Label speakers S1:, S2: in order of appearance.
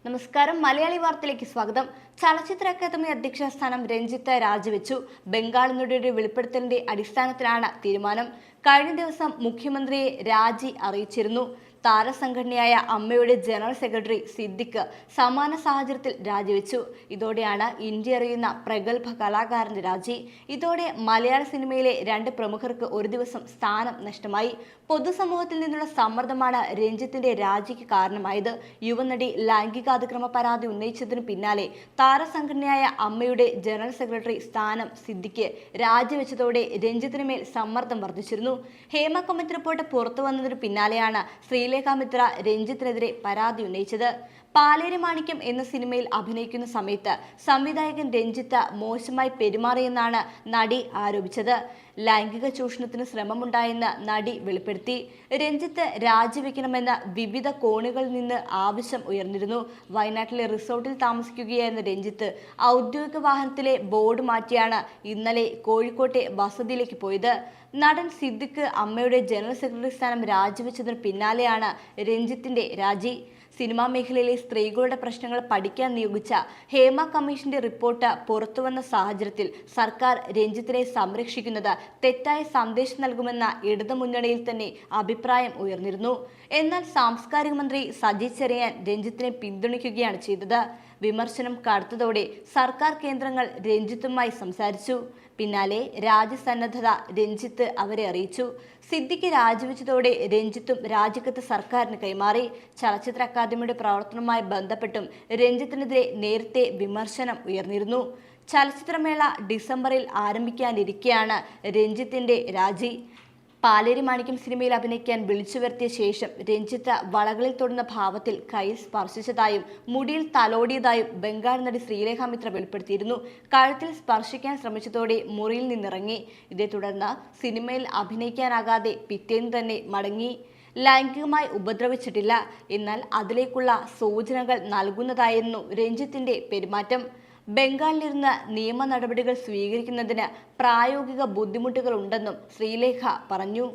S1: നമസ്കാരം. മലയാളി വാർത്തയിലേക്ക് സ്വാഗതം. ചലച്ചിത്ര അക്കാദമി അധ്യക്ഷ സ്ഥാനം രഞ്ജിത്ത് രാജിവെച്ചു. ബംഗാൾ നടിയുടെ വെളിപ്പെടുത്തലിന്റെ അടിസ്ഥാനത്തിലാണ് തീരുമാനം. കഴിഞ്ഞ ദിവസം മുഖ്യമന്ത്രിയെ രാജി അറിയിച്ചിരുന്നു. താരസംഘടനയായ അമ്മയുടെ ജനറൽ സെക്രട്ടറി സിദ്ദിഖ് സമാന സാഹചര്യത്തിൽ രാജിവെച്ചു. ഇതോടെയാണ് ഇന്ത്യ അറിയുന്ന പ്രഗത്ഭ കലാകാരന്റെ രാജി. ഇതോടെ മലയാള സിനിമയിലെ രണ്ട് പ്രമുഖർക്ക് ഒരു ദിവസം സ്ഥാനം നഷ്ടമായി. പൊതുസമൂഹത്തിൽ നിന്നുള്ള സമ്മർദ്ദമാണ് രഞ്ജിത്തിന്റെ രാജിക്ക് കാരണമായത്. യുവനടി ലൈംഗികാതിക്രമ പരാതി ഉന്നയിച്ചതിനു പിന്നാലെ താരസംഘടനയായ അമ്മയുടെ ജനറൽ സെക്രട്ടറി സ്ഥാനം സിദ്ദിഖ് രാജിവെച്ചതോടെ രഞ്ജിത്തിന് മേൽ സമ്മർദ്ദം വർദ്ധിച്ചിരുന്നു. ഹേമ കമ്മിറ്റി റിപ്പോർട്ട് പുറത്തു വന്നതിനു പിന്നാലെയാണ് ശ്രീലേഖ മിത്ര രഞ്ജിത്തിനെതിരെ പരാതി ഉന്നയിച്ചത്. പാലേരി മാണിക്യം എന്ന സിനിമയിൽ അഭിനയിക്കുന്ന സമയത്ത് സംവിധായകൻ രഞ്ജിത്ത് മോശമായി പെരുമാറിയെന്നാണ് നടി ആരോപിച്ചത്. ലൈംഗിക ചൂഷണത്തിന് ശ്രമമുണ്ടായെന്ന് നടി വെളിപ്പെടുത്തി. രഞ്ജിത്ത് രാജിവെക്കണമെന്ന് വിവിധ കോണുകളിൽ നിന്ന് ആവശ്യം ഉയർന്നിരുന്നു. വയനാട്ടിലെ റിസോർട്ടിൽ താമസിക്കുകയായിരുന്ന രഞ്ജിത്ത് ഔദ്യോഗിക വാഹനത്തിലെ ബോർഡ് മാറ്റിയാണ് ഇന്നലെ കോഴിക്കോട്ടെ വസതിയിലേക്ക് പോയത്. നടൻ സിദ്ദിഖ് അമ്മയുടെ ജനറൽ സെക്രട്ടറി സ്ഥാനം രാജിവെച്ചതിന് പിന്നാലെയാണ് രഞ്ജിത്തിന്റെ രാജി. സിനിമാ മേഖലയിലെ സ്ത്രീകളുടെ പ്രശ്നങ്ങൾ പഠിക്കാൻ നിയോഗിച്ച ഹേമ കമ്മീഷന്റെ റിപ്പോർട്ട് പുറത്തുവന്ന സാഹചര്യത്തിൽ സർക്കാർ രഞ്ജിത്തിനെ സംരക്ഷിക്കുന്നത് തെറ്റായ സന്ദേശം നൽകുമെന്ന ഇടതുമുന്നണിയിൽ തന്നെ അഭിപ്രായം ഉയർന്നിരുന്നു. എന്നാൽ സാംസ്കാരിക മന്ത്രി സജി ചെറിയാൻ രഞ്ജിത്തിനെ പിന്തുണയ്ക്കുകയാണ് ചെയ്തത്. വിമർശനം കടുത്തതോടെ സർക്കാർ കേന്ദ്രങ്ങൾ രഞ്ജിത്തുമായി സംസാരിച്ചു. പിന്നാലെ രാജ്യസന്നദ്ധത രഞ്ജിത്ത് അവരെ അറിയിച്ചു. സിദ്ദിഖ് രാജിവെച്ചതോടെ രഞ്ജിത്തും രാജിക്കത്ത് സർക്കാരിന് കൈമാറി. ചലച്ചിത്ര അക്കാദമിയുടെ പ്രവർത്തനവുമായി ബന്ധപ്പെട്ടും രഞ്ജിത്തിനെതിരെ നേരത്തെ വിമർശനം ഉയർന്നിരുന്നു. ചലച്ചിത്രമേള ഡിസംബറിൽ ആരംഭിക്കാനിരിക്കെയാണ് രഞ്ജിത്തിന്റെ രാജി. പാലേരി മാണിക്യം സിനിമയിൽ അഭിനയിക്കാൻ വിളിച്ചു വരുത്തിയ ശേഷം രഞ്ജിത്ത് വളകളിൽ തൊടുന്ന ഭാവത്തിൽ കയ്യിൽ സ്പർശിച്ചതായും മുടിയിൽ തലോടിയതായും ബംഗാൾ നടി ശ്രീലേഖ മിത്ര വെളിപ്പെടുത്തിയിരുന്നു. കഴുത്തിൽ സ്പർശിക്കാൻ ശ്രമിച്ചതോടെ മുറിയിൽ നിന്നിറങ്ങി. ഇതേ തുടർന്ന് സിനിമയിൽ അഭിനയിക്കാനാകാതെ പിറ്റേന്ന് തന്നെ മടങ്ങി. ലൈംഗികമായി ഉപദ്രവിച്ചിട്ടില്ല, എന്നാൽ അതിലേക്കുള്ള സൂചനകൾ നൽകുന്നതായിരുന്നു രഞ്ജിത്തിന്റെ പെരുമാറ്റം. ബംഗാളിലിരുന്ന് നിയമ നടപടികൾ സ്വീകരിക്കുന്നതിന് പ്രായോഗിക ബുദ്ധിമുട്ടുകൾ ഉണ്ടെന്നും ശ്രീലേഖ പറഞ്ഞു.